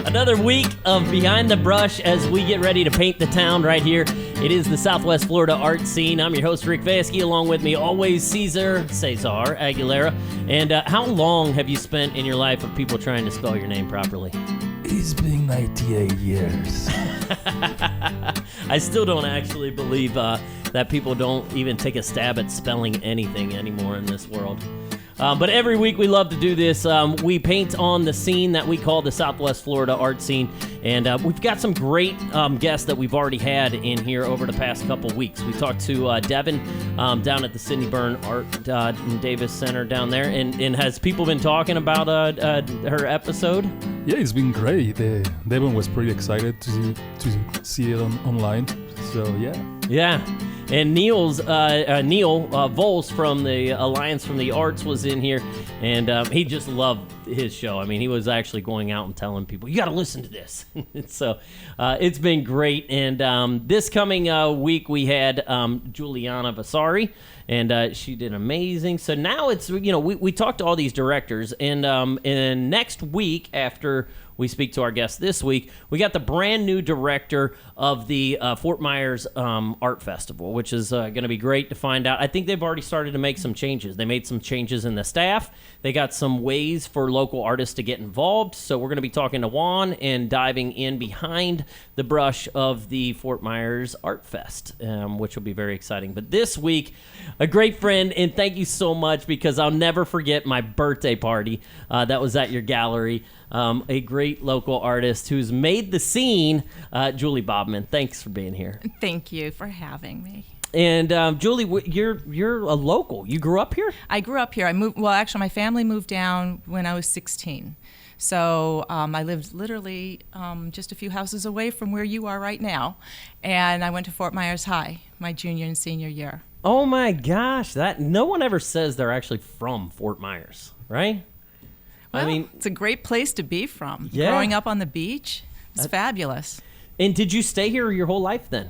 Another week of Behind the Brush as we get ready to paint the town right here. It is the Southwest Florida art scene. I'm your host, Rick Vasky. Along with me, always, Cesar Aguilera. And how long have you spent in your life of people trying to spell your name properly? It's been 98 years. I still don't actually believe that people don't even take a stab at spelling anything anymore in this world. But every week we love to do this. We paint on the scene that we call the Southwest Florida art scene. And we've got some great guests that we've already had in here over the past couple weeks. We talked to Devin down at the Sidney Byrne Art and Davis Center down there. And has people been talking about her episode? Yeah, it's been great. Devin was pretty excited to see it online. So, yeah. Yeah. And Neil Vols from the Alliance from the Arts was in here, and he just loved his show. I mean, he was actually going out and telling people, you got to listen to this. So it's been great. And this coming week, we had Juliana Vasari, and she did amazing. So now it's, we talked to all these directors, and next week after we speak to our guest this week, we got the brand new director of the Fort Myers Art Festival, which is going to be great to find out. I think they've already started to make some changes. They made some changes in the staff. They got some ways for local artists to get involved. So we're going to be talking to Juan and diving in behind the brush of the Fort Myers Art Fest, which will be very exciting. But this week, a great friend, and thank you so much because I'll never forget my birthday party that was at your gallery. A great local artist who's made the scene, Juli Bobman. Thanks for being here. Thank you for having me. And Juli, you're a local. You grew up here? I grew up here. I moved. Well, actually, my family moved down when I was 16. So I lived literally just a few houses away from where you are right now, and I went to Fort Myers High my junior and senior year. Oh my gosh! That no one ever says they're actually from Fort Myers, right? Well, I mean, it's a great place to be from. Yeah. Growing up on the beach, it's fabulous. And did you stay here your whole life then?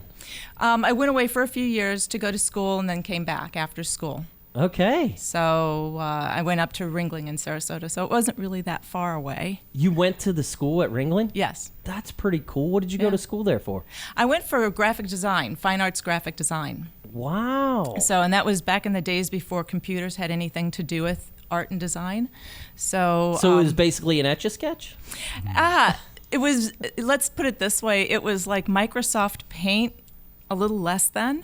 I went away for a few years to go to school and then came back after school. Okay. So I went up to Ringling in Sarasota, so it wasn't really that far away. You went to the school at Ringling? Yes. That's pretty cool. What did you go to school there for? I went for graphic design, fine arts graphic design. Wow. So, and that was back in the days before computers had anything to do with art and design. So it was basically an Etch-a-Sketch? It was, let's put it this way, it was like Microsoft Paint, a little less than.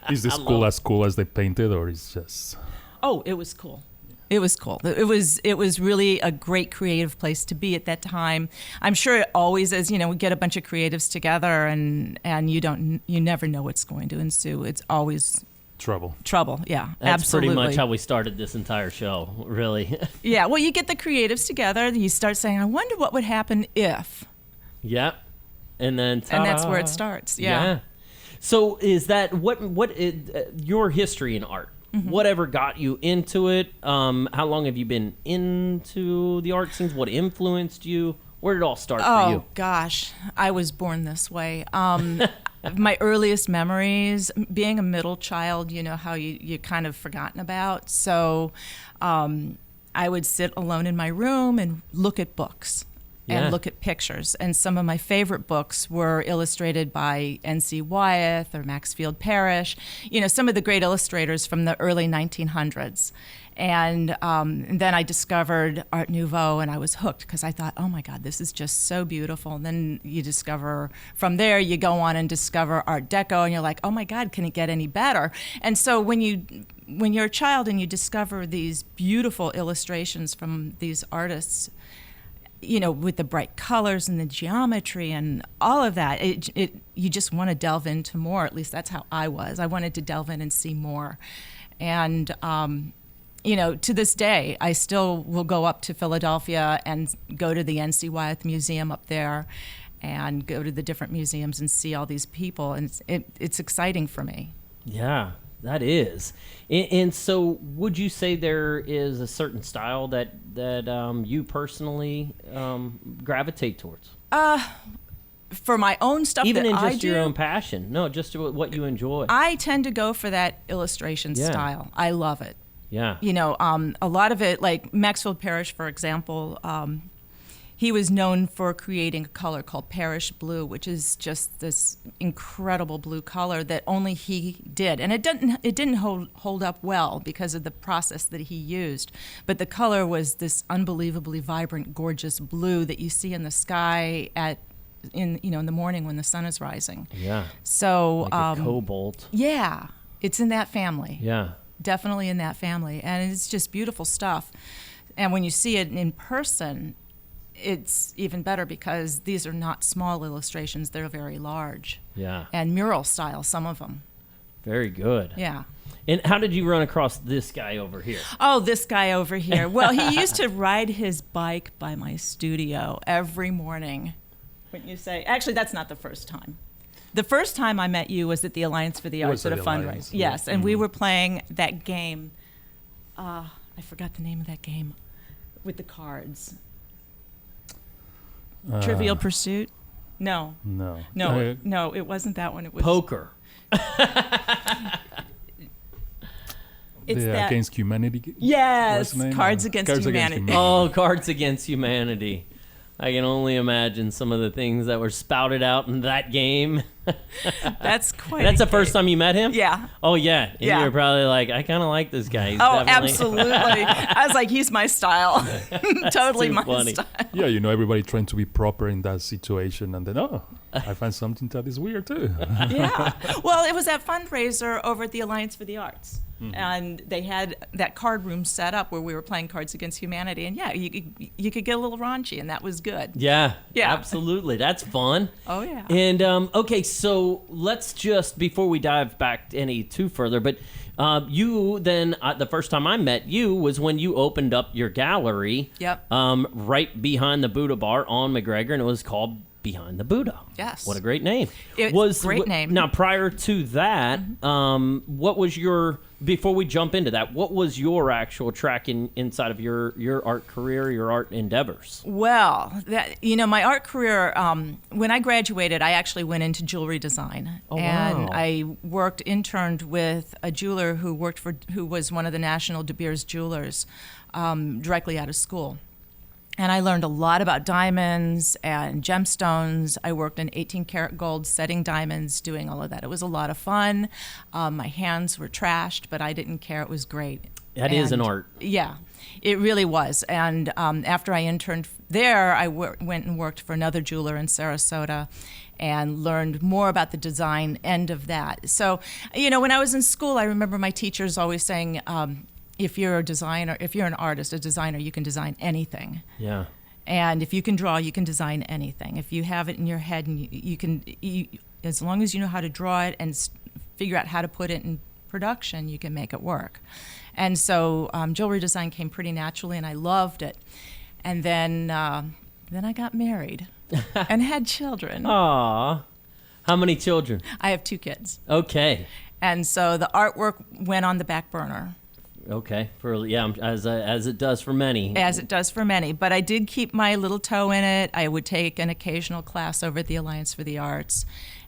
Is the school as cool as they painted, or is just... Oh, it was cool. It was cool. It was really a great creative place to be at that time. I'm sure it always is. We get a bunch of creatives together, and you never know what's going to ensue. It's always trouble. Yeah, That's absolutely. pretty much how we started this entire show, really. Yeah. Well, you get the creatives together. You start saying, "I wonder what would happen if." Yeah, and then and that's where it starts. Yeah. So is that what your history in art? Mm-hmm. Whatever got you into it? How long have you been into the art scenes? What influenced you? Where did it all start for you? Oh, gosh. I was born this way. My earliest memories, being a middle child, how you're kind of forgotten about. So I would sit alone in my room and look at books. And look at pictures. And some of my favorite books were illustrated by N.C. Wyeth or Maxfield Parrish, some of the great illustrators from the early 1900s. And then I discovered Art Nouveau, and I was hooked because I thought, oh my God, this is just so beautiful. And then you discover, from there, you go on and discover Art Deco, and you're like, oh my God, can it get any better? And so when you're a child and you discover these beautiful illustrations from these artists, with the bright colors and the geometry and all of that, you just want to delve into more. At least that's how I was. I wanted to delve in and see more. And, to this day, I still will go up to Philadelphia and go to the N.C. Wyeth Museum up there and go to the different museums and see all these people. And it's exciting for me. Yeah. That is. And so would you say there is a certain style that you personally gravitate towards? For my own stuff Even that in I just do, your own passion? No, just what you enjoy. I tend to go for that illustration style. I love it. Yeah. A lot of it, like Maxfield Parrish, for example, he was known for creating a color called Parish Blue, which is just this incredible blue color that only he did. And it didn't hold up well because of the process that he used. But the color was this unbelievably vibrant, gorgeous blue that you see in the sky in the morning when the sun is rising. Yeah. So Like a cobalt. yeah, it's in that family. Yeah. Definitely in that family, and it's just beautiful stuff. And when you see it in person, it's even better because these are not small illustrations, they're very large. Yeah. And mural style, some of them. Very good. Yeah. And how did you run across this guy over here? Oh, this guy over here. Well, he used to ride his bike by my studio every morning. Wouldn't you say? Actually, that's not the first time. The first time I met you was at the Alliance for the Arts at a fundraiser. Yes, and we were playing that game. I forgot the name of that game with the cards. Trivial Pursuit? No, it wasn't that one. It was Poker. It's that Against Humanity. Yes, What's the name? Cards Against Humanity. Oh, Cards Against Humanity. I can only imagine some of the things that were spouted out in that game. That's quite. That's the first time you met him? Yeah. Oh, yeah. And Yeah. you were probably like, I kind of like this guy. He's Oh, definitely- absolutely. I was like, he's my style. Totally too my funny. style. Yeah, everybody trying to be proper in that situation, and then I find something that is weird too. Yeah. Well, it was that fundraiser over at the Alliance for the Arts. And they had that card room set up where we were playing Cards Against Humanity. And yeah, you could get a little raunchy, and that was good. Yeah, Yeah. absolutely. That's fun. Oh, yeah. And, okay, so let's just, before we dive back any too further, but you then, the first time I met you was when you opened up your gallery. Yep. Right behind the Buddha bar on McGregor, and it was called Behind the Buddha. Yes. What a great name. It's a great name. Now, prior to that, what was before we jump into that, what was your actual track inside of your art career, your art endeavors? Well, my art career, when I graduated, I actually went into jewelry design. Oh, and wow. I interned with a jeweler who was one of the national De Beers jewelers directly out of school. And I learned a lot about diamonds and gemstones. I worked in 18-karat gold setting diamonds, doing all of that. It was a lot of fun. My hands were trashed, but I didn't care. It was great. That is an art. Yeah, it really was. And after I interned there, I went and worked for another jeweler in Sarasota and learned more about the design end of that. So, when I was in school, I remember my teachers always saying, if you're an artist, a designer, you can design anything. Yeah. And if you can draw, you can design anything. If you have it in your head, and you can, as long as you know how to draw it and figure out how to put it in production, you can make it work. And so jewelry design came pretty naturally, and I loved it. And then I got married and had children. Aw. How many children? I have 2 kids. Okay. And so the artwork went on the back burner. Okay. As it does for many. As it does for many. But I did keep my little toe in it. I would take an occasional class over at the Alliance for the Arts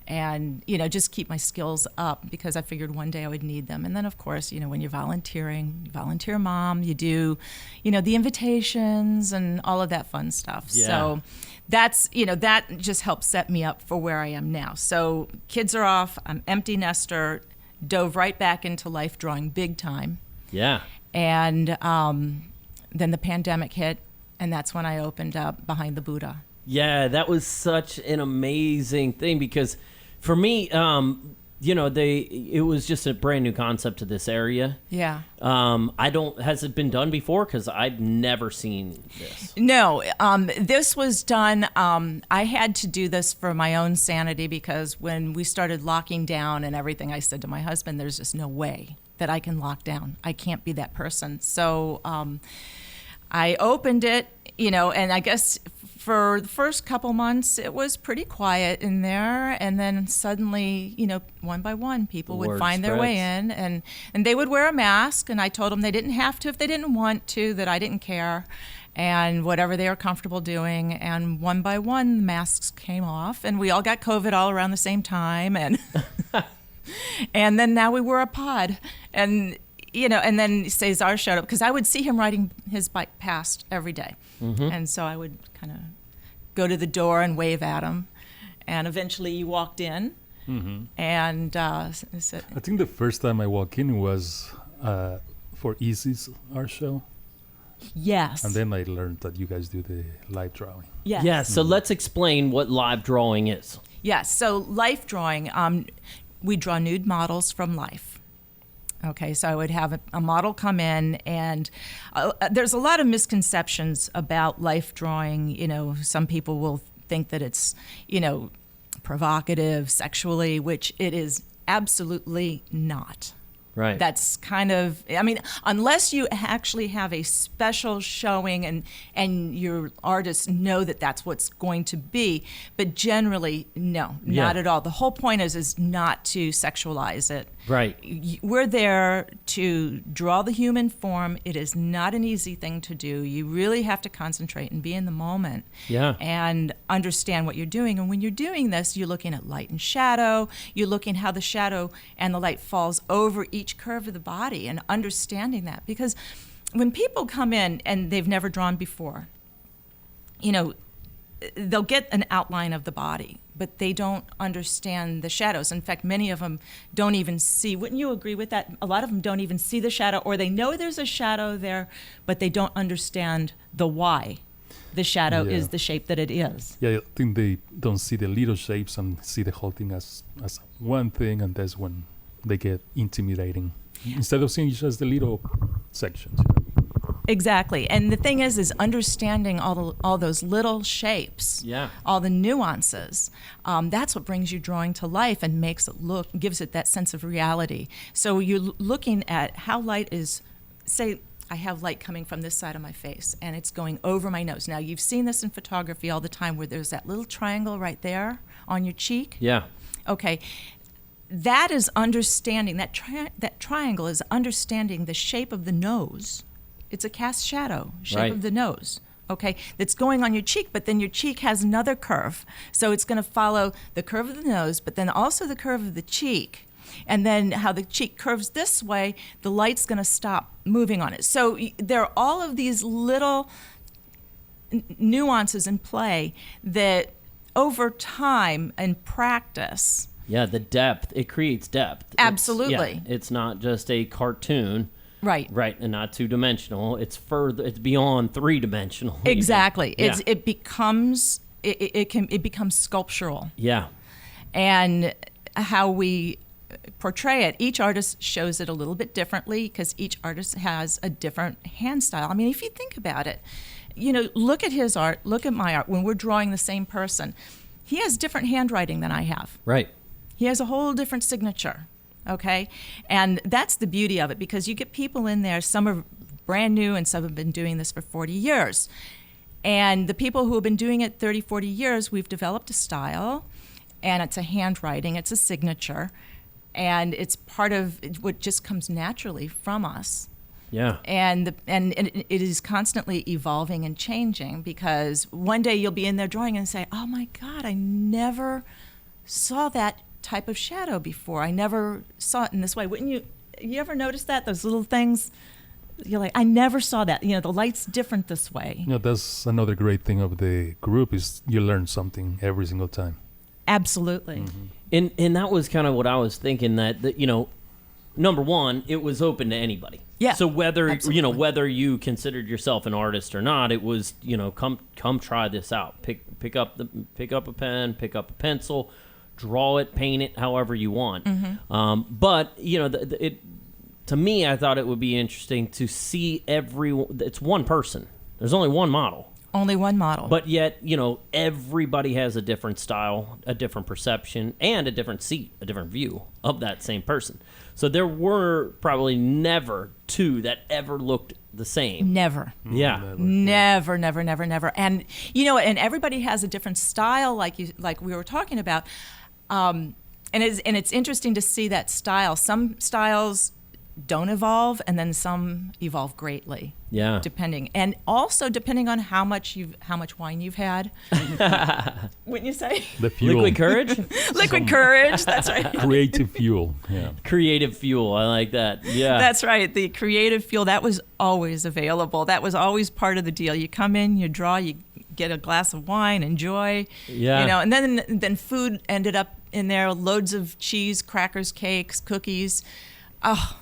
and, just keep my skills up because I figured one day I would need them. And then, of course, when you're volunteering, you volunteer mom, you do, the invitations and all of that fun stuff. Yeah. So that's, that just helped set me up for where I am now. So kids are off. I'm empty nester, dove right back into life drawing big time. Yeah. And then the pandemic hit, and that's when I opened up Behind the Buddha. Yeah, that was such an amazing thing because for me, it was just a brand new concept to this area. Yeah. Has it been done before? Because I've never seen this. No, this was done. I had to do this for my own sanity because when we started locking down and everything, I said to my husband, there's just no way that I can lock down. I can't be that person. So I opened it, and I guess for the first couple months, it was pretty quiet in there. And then suddenly, one by one, people would Word find their way spreads. in. And they would wear a mask. And I told them they didn't have to if they didn't want to, that I didn't care. And whatever they were comfortable doing. And one by one, the masks came off. And we all got COVID all around the same time. And... And then now we were a pod. And, and then Cesar showed up because I would see him riding his bike past every day. And so I would kind of go to the door and wave at him. And eventually he walked in and said, I think the first time I walked in was for Easy's art show. yes. And then I learned that you guys do the live drawing. Yes. Yeah, so let's explain what live drawing is. Yes. So life drawing, we draw nude models from life. Okay, so I would have a model come in, and there's a lot of misconceptions about life drawing. Some people will think that it's, provocative sexually, which it is absolutely not. Right. That's kind of, unless you actually have a special showing and your artists know that that's what's going to be, but generally, no, not at all. The whole point is not to sexualize it. Right. We're there to draw the human form. It is not an easy thing to do. You really have to concentrate and be in the moment. Yeah. And understand what you're doing. And when you're doing this, you're looking at light and shadow. You're looking how the shadow and the light falls over each curve of the body and understanding that. Because when people come in and they've never drawn before, they'll get an outline of the body, but they don't understand the shadows. In fact, many of them don't even see. Wouldn't you agree with that? A lot of them don't even see the shadow, or they know there's a shadow there, but they don't understand the why the shadow is the shape that it is. Yeah, I think they don't see the little shapes and see the whole thing as one thing, and that's when they get intimidating. Instead of seeing just the little sections. Exactly. And the thing is understanding all those little shapes, all the nuances. That's what brings your drawing to life and gives it that sense of reality. So you're looking at how light is, say, I have light coming from this side of my face and it's going over my nose. Now, you've seen this in photography all the time where there's that little triangle right there on your cheek. Yeah. Okay. That is understanding, that triangle is understanding the shape of the nose. It's a cast shadow shape of the nose, okay, that's going on your cheek, but then your cheek has another curve. So it's going to follow the curve of the nose, but then also the curve of the cheek. And then how the cheek curves this way, the light's going to stop moving on it. So there are all of these little nuances in play that over time and practice. Yeah, the depth, it creates depth. Absolutely. It's not just a cartoon. Right. Right, and not two-dimensional. It's beyond three-dimensional. Exactly. Yeah. It becomes sculptural. Yeah. And how we portray it, each artist shows it a little bit differently because each artist has a different hand style. I mean, if you think about it, look at his art, look at my art. When we're drawing the same person, he has different handwriting than I have. Right. He has a whole different signature. Okay, and that's the beauty of it because you get people in there, some are brand new and some have been doing this for 40 years. And the people who have been doing it 30, 40 years, we've developed a style, and it's a handwriting, it's a signature, and it's part of what just comes naturally from us. Yeah. And it is constantly evolving and changing because one day you'll be in there drawing and say, oh my God, I never saw that type of shadow before. I never saw it in this way. Wouldn't you ever notice that? Those little things, you're like, I never saw that. The light's different this way. That's another great thing of the group is you learn something every single time. Absolutely. Mm-hmm. And that was kind of what I was thinking that number one, it was open to anybody. Yeah. So whether absolutely. Whether you considered yourself an artist or not, it was come try this out. Pick up a pen, pick up a pencil, draw it, paint it, however you want. Mm-hmm. But to me, I thought it would be interesting to see it's one person. There's only one model. Only one model. But yet, everybody has a different style, a different perception, and a different seat, a different view of that same person. So there were probably never two that ever looked the same. Never. Yeah. Never. And and everybody has a different style, like we were talking about. And it's interesting to see that style. Some styles don't evolve, and then some evolve greatly. Yeah. Depending on how much wine you've had. Wouldn't you say? The fuel. Liquid courage? Liquid courage, that's right. Creative fuel. Yeah. Creative fuel. I like that. Yeah. That's right. The creative fuel, that was always available. That was always part of the deal. You come in, you draw, you get a glass of wine, enjoy. Yeah. You know, and then food ended up in there, loads of cheese, crackers, cakes, cookies. Oh,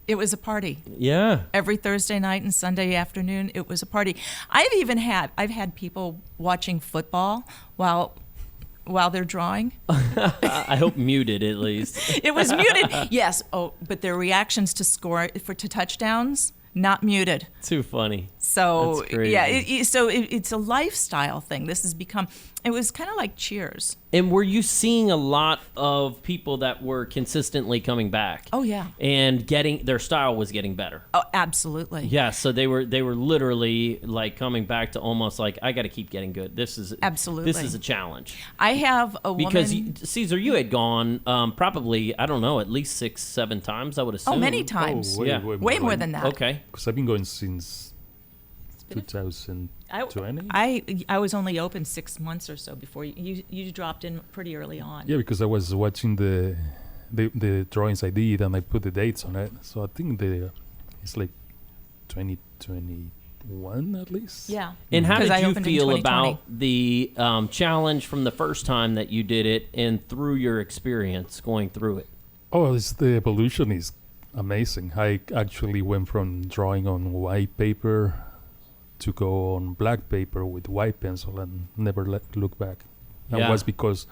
it was a party. Yeah. Every Thursday night and Sunday afternoon, it was a party. I've had people watching football while they're drawing. I hope muted at least. It was muted. Yes. Oh, but their reactions to to touchdowns, not muted. Too funny. So That's crazy. yeah, it's a lifestyle thing. This has become. It was kind of like Cheers. And were you seeing a lot of people that were consistently coming back? Oh yeah. And their style was getting better. Oh, absolutely. Yeah, so they were literally like coming back to almost like, I got to keep getting good. This is a challenge. I have a woman. Because Caesar, you had gone probably, I don't know, at least 6-7 times, I would assume. Oh, many times. Oh, Yeah. Way more than that. Okay. Because I've been going since 2020. I was only open 6 months or so before you dropped in pretty early on. Yeah, because I was watching the drawings I did and I put the dates on it. So I think it's like 2021 at least. Yeah. And how 'Cause did I you opened in feel 2020. about the challenge from the first time that you did it and through your experience going through it? Oh, the evolution is amazing. I actually went from drawing on white paper to go on black paper with white pencil and never look back. That Yeah. was because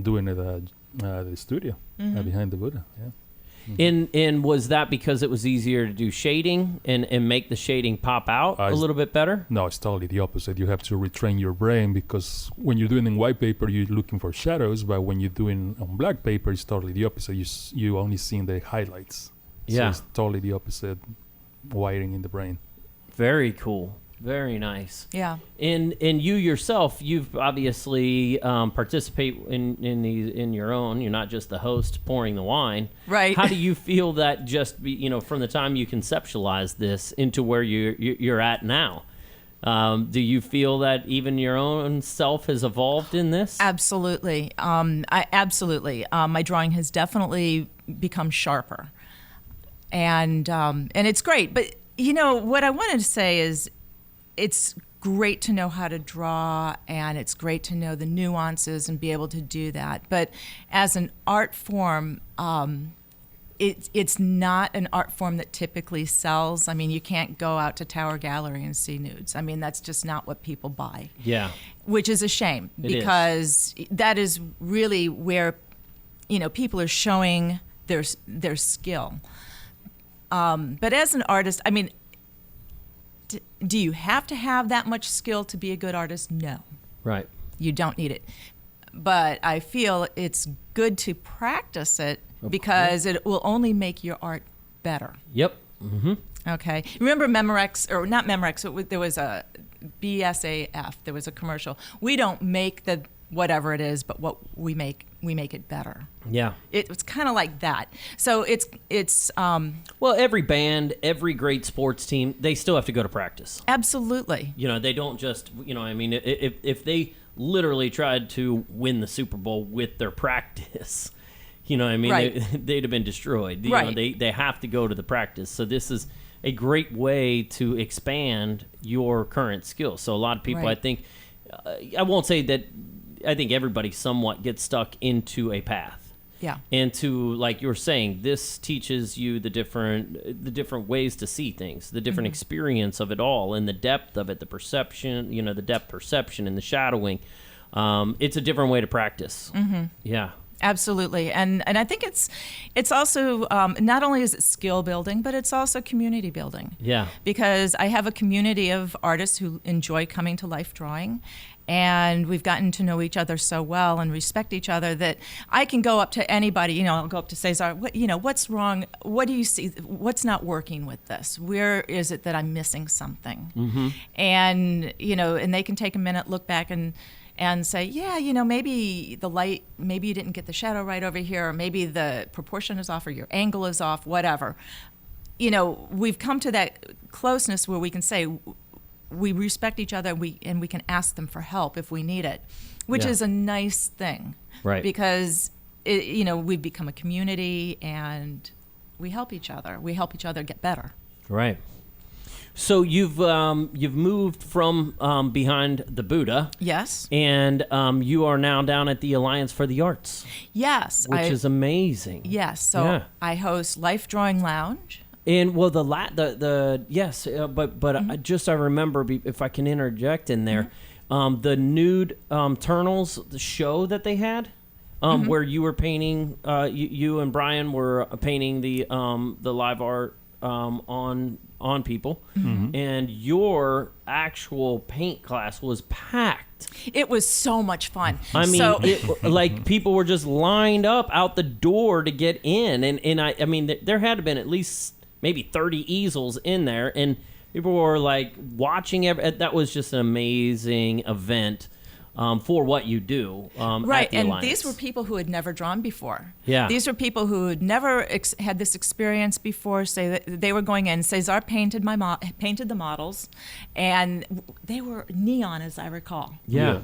doing it at the studio behind the Buddha. Yeah. And was that because it was easier to do shading and make the shading pop out a little bit better? No, it's totally the opposite. You have to retrain your brain because when you're doing in white paper, you're looking for shadows, but when you're doing on black paper, it's totally the opposite. You only seeing the highlights. Yeah. So it's totally the opposite wiring in the brain. Very cool. Very nice. Yeah. And you yourself, you've obviously participate in your own. You're not just the host pouring the wine. Right. How do you feel that from the time you conceptualized this into where you're at now? Do you feel that even your own self has evolved in this? Absolutely. Absolutely. My drawing has definitely become sharper, and it's great. But what I wanted to say is, it's great to know how to draw, and it's great to know the nuances and be able to do that. But as an art form, it's not an art form that typically sells. I mean, you can't go out to Tower Gallery and see nudes. I mean, that's just not what people buy. Yeah. Which is a shame, because that is really where, people are showing their skill. But as an artist, I mean, do you have to have that much skill to be a good artist? No. Right. You don't need it. But I feel it's good to practice it because it will only make your art better. Yep. Mm-hmm. Okay. Remember Memorex, or not Memorex, there was a BSAF, there was a commercial. We don't make the whatever it is, but what we make it better. Yeah. It's kind of like that. So it's well, every band, every great sports team, they still have to go to practice. Absolutely. They don't just, I mean, if they literally tried to win the Super Bowl with their practice, Right. they'd have been destroyed. Right. They have to go to the practice. So this is a great way to expand your current skills. So a lot of people, Right. I think, I won't say that, I think everybody somewhat gets stuck into a path. Yeah. And to, like you were saying, this teaches you the different ways to see things, the different experience of it all, and the depth of it, the perception, the depth perception and the shadowing. It's a different way to practice. Mm-hmm. Yeah. Absolutely, and I think it's also not only is it skill building, but it's also community building. Yeah. Because I have a community of artists who enjoy coming to Life Drawing, and we've gotten to know each other so well and respect each other that I can go up to anybody. I'll go up to Cesar. What's wrong? What do you see? What's not working with this? Where is it that I'm missing something? Mm-hmm. And and they can take a minute, look back, and say, yeah, maybe the light, maybe you didn't get the shadow right over here, or maybe the proportion is off, or your angle is off, whatever. we've come to that closeness where we can say we respect each other, and we can ask them for help if we need it, which is a nice thing. Right. Because, we've become a community, and we help each other. We help each other get better. Right. So you've moved from behind the Buddha. Yes. And you are now down at the Alliance for the Arts. Yes. Which is amazing. Yes. So I host Life Drawing Lounge. And well, yes, but I remember, if I can interject in there, the nude Turnals, the show that they had, where you were painting, you and Brian were painting the live art on people, and your actual paint class was packed. It was so much fun. I mean, people were just lined up out the door to get in, and I mean, there had to have been at least maybe 30 easels in there, and people were like watching. That was just an amazing event. For what you do, right? At the and Alliance. These were people who had never drawn before. Yeah, these were people who had never had this experience before. Say that they were going in. Cesar painted painted the models, and they were neon, as I recall. Yeah.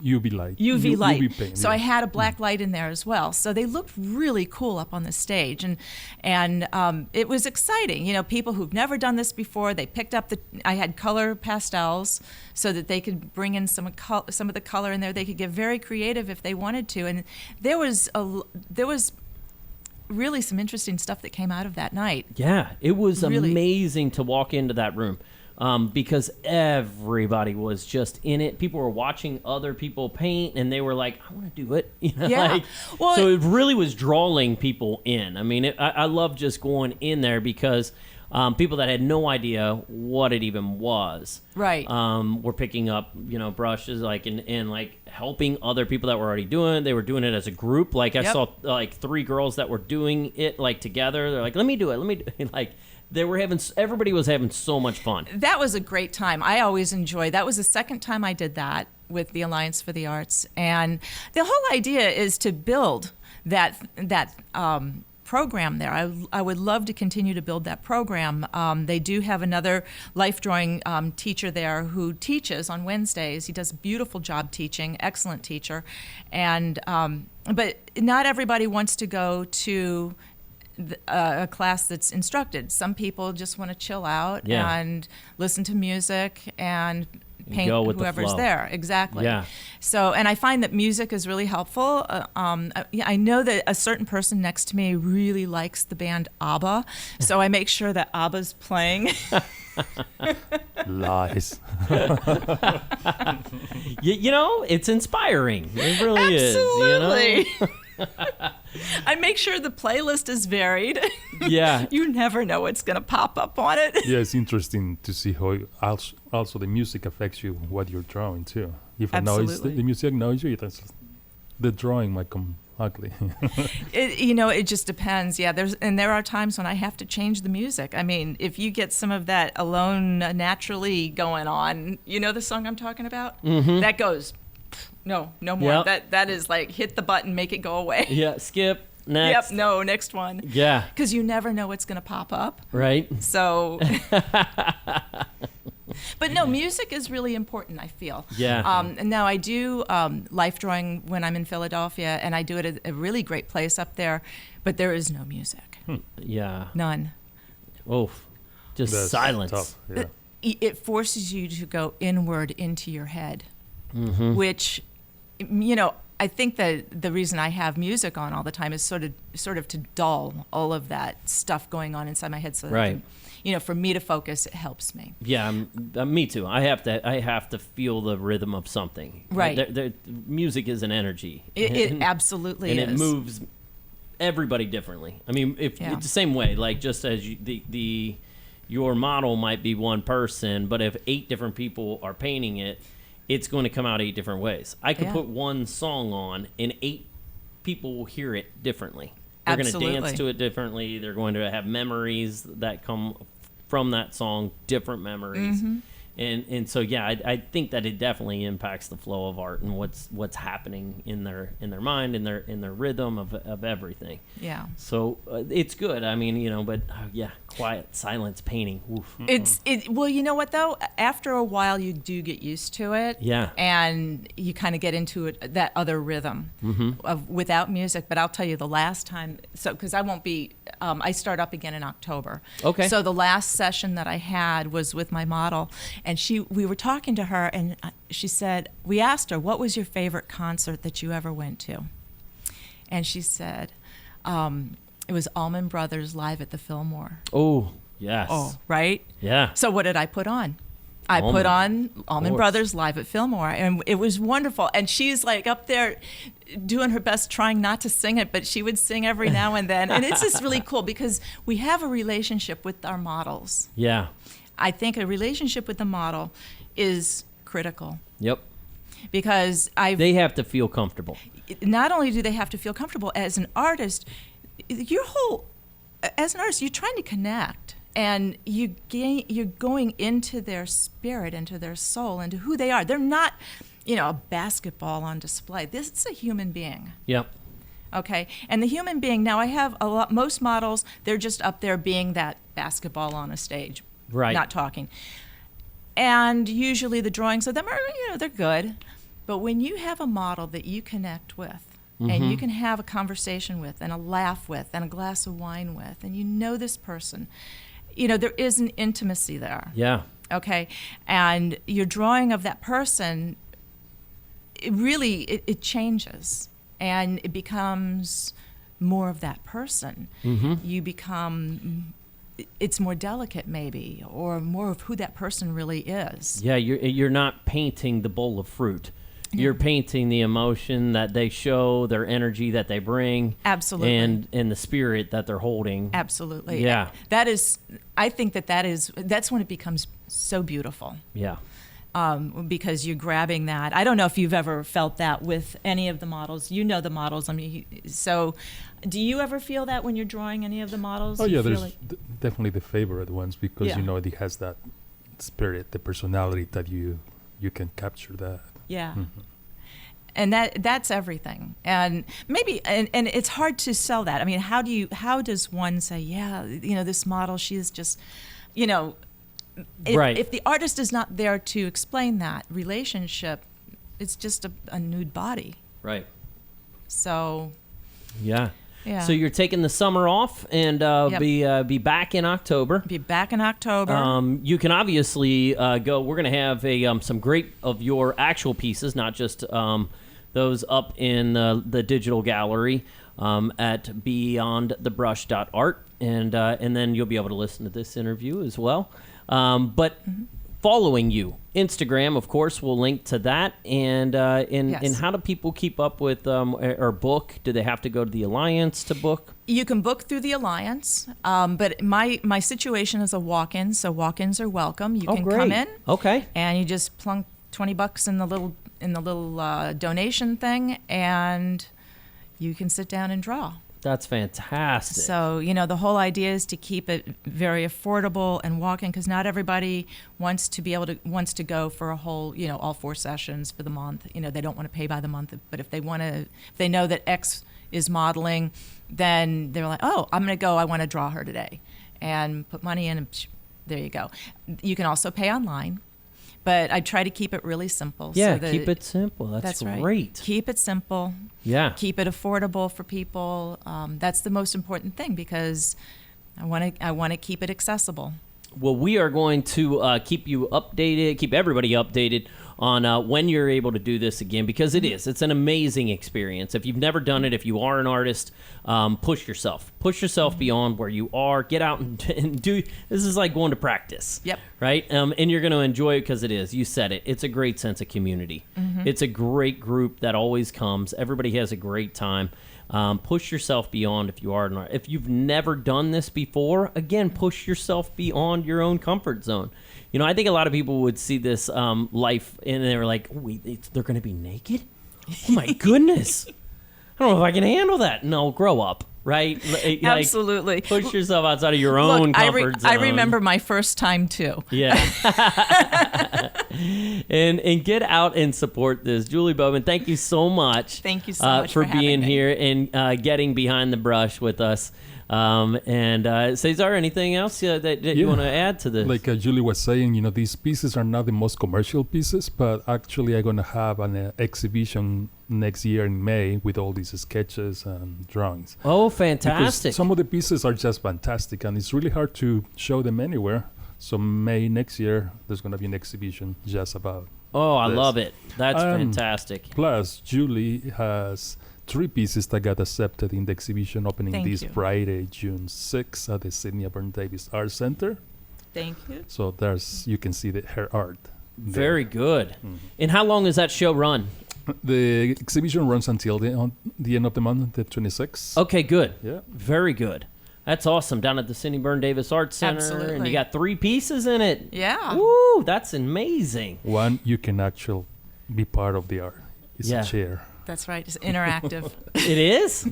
UV light. UV light. UV paint, so I had a black light in there as well. So they looked really cool up on the stage, and it was exciting. People who've never done this before. They picked up I had color pastels so that they could bring in some of the color in there. They could get very creative if they wanted to, and there was really some interesting stuff that came out of that night. Yeah, it was amazing to walk into that room. Because everybody was just in it. People were watching other people paint, and they were like, I want to do it. Yeah. So it really was drawing people in. I mean, I love just going in there because people that had no idea what it even was, right, were picking up, brushes, and helping other people that were already doing it. They were doing it as a group. I saw 3 girls that were doing it together. They're like, let me do it. Everybody was having so much fun. That was a great time. I always enjoy. That was the second time I did that with the Alliance for the Arts, and the whole idea is to build that program there. I would love to continue to build that program. They do have another life drawing teacher there who teaches on Wednesdays. He does a beautiful job teaching, excellent teacher, and but not everybody wants to go to a class that's instructed. Some people just want to chill out and listen to music and paint whoever's there. Exactly. Yeah. So, and I find that music is really helpful. I know that a certain person next to me really likes the band ABBA, so I make sure that ABBA's playing. Lies. It's inspiring. It really Absolutely. is. I make sure the playlist is varied. Yeah. You never know what's going to pop up on it. Yeah, it's interesting to see how also the music affects you, what you're drawing too. If Absolutely. the music annoys you, the drawing might come ugly. It just depends. Yeah, there are times when I have to change the music. I mean, if you get some of that Alone Naturally going on, the song I'm talking about? Mm-hmm. That goes, no more. Yep. That is like hit the button, make it go away. Yeah, skip, next. Yep, no, next one. Yeah. Because you never know what's going to pop up. Right. So... But no, music is really important, I feel. Yeah. And now I do life drawing when I'm in Philadelphia, and I do it at a really great place up there, but there is no music. Yeah. None. Oof. Just That's silence. tough, yeah. It forces you to go inward into your head, which, I think that the reason I have music on all the time is sort of to dull all of that stuff going on inside my head, so that I can, for me to focus, it helps me. Yeah, me too. I have to feel the rhythm of something. Right. Music is an energy. It absolutely is. is. And it moves everybody differently. I mean, it's the same way. Just as your model might be one person, but if 8 different people are painting it, it's going to come out 8 different ways. I could put one song on, and 8 people will hear it differently. They're going to dance to it differently. They're going to have memories that come from that song, different memories. And so yeah, I think that it definitely impacts the flow of art and what's happening in their mind, in their rhythm of everything. Yeah. So it's good. I mean, but yeah, quiet silence painting. Oof. Well, you know what though? After a while, you do get used to it. Yeah. And you kind of get into it, that other rhythm of without music. But I'll tell you, the last time, because I won't be, I start up again in October. Okay. So the last session that I had was with my model, and we were talking to her, and she said, we asked her, what was your favorite concert that you ever went to? And she said, it was Allman Brothers live at the Fillmore. Oh, yes. Oh, right? Yeah. So what did I put on? I put on Allman Brothers live at Fillmore, and it was wonderful. And she's like up there doing her best, trying not to sing it, but she would sing every now and then. And it's just really cool because we have a relationship with our models. Yeah. I think a relationship with the model is critical. Yep. Because they have to feel comfortable. Not only do they have to feel comfortable, as an artist, as an artist, you're trying to connect. And you're going into their spirit, into their soul, into who they are. They're not, a basketball on display. This is a human being. Yep. Okay. And the human being, now I have most models, they're just up there being that basketball on a stage. Right. Not talking. And usually the drawings of them are, they're good. But when you have a model that you connect with, and you can have a conversation with, and a laugh with, and a glass of wine with, and you know this person, there is an intimacy there. Yeah. Okay. And your drawing of that person, it changes, and it becomes more of that person. You become, it's more delicate maybe, or more of who that person really is. Yeah, you're not painting the bowl of fruit. You're painting the emotion that they show, their energy that they bring. Absolutely. And the spirit that they're holding. Absolutely. Yeah. I think that's when it becomes so beautiful. Yeah. Because you're grabbing that. I don't know if you've ever felt that with any of the models. You know the models. I mean, so do you ever feel that when you're drawing any of the models? Oh, yeah, there's definitely the favorite ones because, it has that spirit, the personality that you can capture that. Yeah. And that's everything. And maybe and it's hard to sell that. I mean, how does one say, yeah, this model, she is just, if the artist is not there to explain that relationship, it's just a nude body. Right. So yeah. Yeah. So you're taking the summer off and be back in October. Be back in October. You can obviously go. We're going to have some great of your actual pieces, not just those up in the digital gallery at beyondthebrush.art, and then you'll be able to listen to this interview as well. But following you, Instagram, of course, we'll link to that. And how do people keep up with or book? Do they have to go to the Alliance to book? You can book through the Alliance, but my situation is a walk-in, so walk-ins are welcome. You can come in, and you just plunk $20 in the little donation thing, and you can sit down and draw. That's fantastic. So, the whole idea is to keep it very affordable and walk-in, because not everybody wants to go for a whole, all 4 sessions for the month. They don't want to pay by the month, but if they know that X is modeling, then they're like, oh, I'm going to go, I want to draw her today, and put money in, and there you go. You can also pay online. But I try to keep it really simple. Yeah, keep it simple. That's right. Great. Keep it simple. Yeah. Keep it affordable for people. That's the most important thing, because I want to keep it accessible. Well, we are going to keep everybody updated on when you're able to do this again, because it's an amazing experience. If you've never done it, if you are an artist, push yourself beyond where you are. Get out and do. This is like going to practice. Yep. Right. And you're going to enjoy it because you said it. It's a great sense of community. It's a great group that always comes. Everybody has a great time. Push yourself beyond if you are an artist. If you've never done this before, again, push yourself beyond your own comfort zone. I think a lot of people would see this life and they were like, oh, wait, they're going to be naked? Oh, my goodness. I don't know if I can handle that. No, grow up. right? Like, Absolutely. push yourself outside of your own Look, comfort zone. I remember my first time too. Yeah. and get out and support this. Julie Bobman, thank you so much. Thank you so much for for having being me. here and getting behind the brush with us. Cesar, anything else that you want to add to this? Like Julie was saying, you know, these pieces are not the most commercial pieces, but actually I'm going to have an exhibition next year in May with all these sketches and drawings. Oh, Because fantastic. some of the pieces are just fantastic, and it's really hard to show them anywhere. So May next year, there's going to be an exhibition just about. Oh, I this. love it. That's fantastic. Plus, Julie has 3 pieces that got accepted in the exhibition opening Thank this you. Friday, June 6th at the Sidney Burn Davis Art Center. Thank you. So you can see her art. there. Very good. And how long does that show run? The exhibition runs until the end of the month, the 26th. Okay, good. Yeah. Very good. That's awesome. Down at the Sidney Burn Davis Art Center. And Absolutely. you got 3 pieces in it. Yeah. Woo, that's amazing. One, you can actually be part of the art. It's Yeah. a chair. That's right. It's interactive. It is?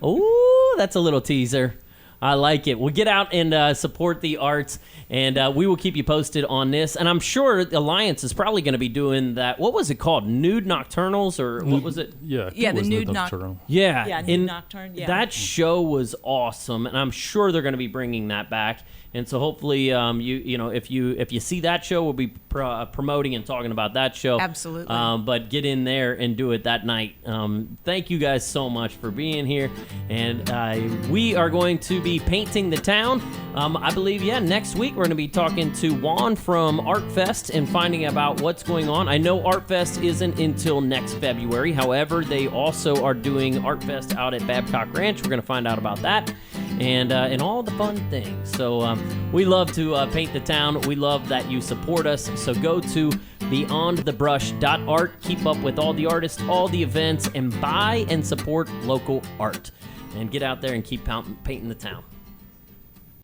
Ooh, that's a little teaser. I like it. Well, get out and support the arts, and we will keep you posted on this. And I'm sure the Alliance is probably going to be doing that. What was it called? Nude Nocturnals, or what was it? Yeah. Yeah, it the was nude nocturnal. Yeah. Yeah, and Nude Nocturne, yeah. That show was awesome, and I'm sure they're going to be bringing that back. And so hopefully, you know, if you see that show, we'll be promoting and talking about that show. Absolutely. But get in there and do it that night. Thank you guys so much for being here, and we are going to be painting the town. I believe, next week we're going to be talking to Juan from Art Fest and finding about what's going on. I know Art Fest isn't until next February. However, they also are doing Art Fest out at Babcock Ranch. We're going to find out about that and all the fun things. So we love to paint the town. We love that you support us. So go to beyondthebrush.art. Keep up with all the artists, all the events, and buy and support local art. And get out there and keep painting the town.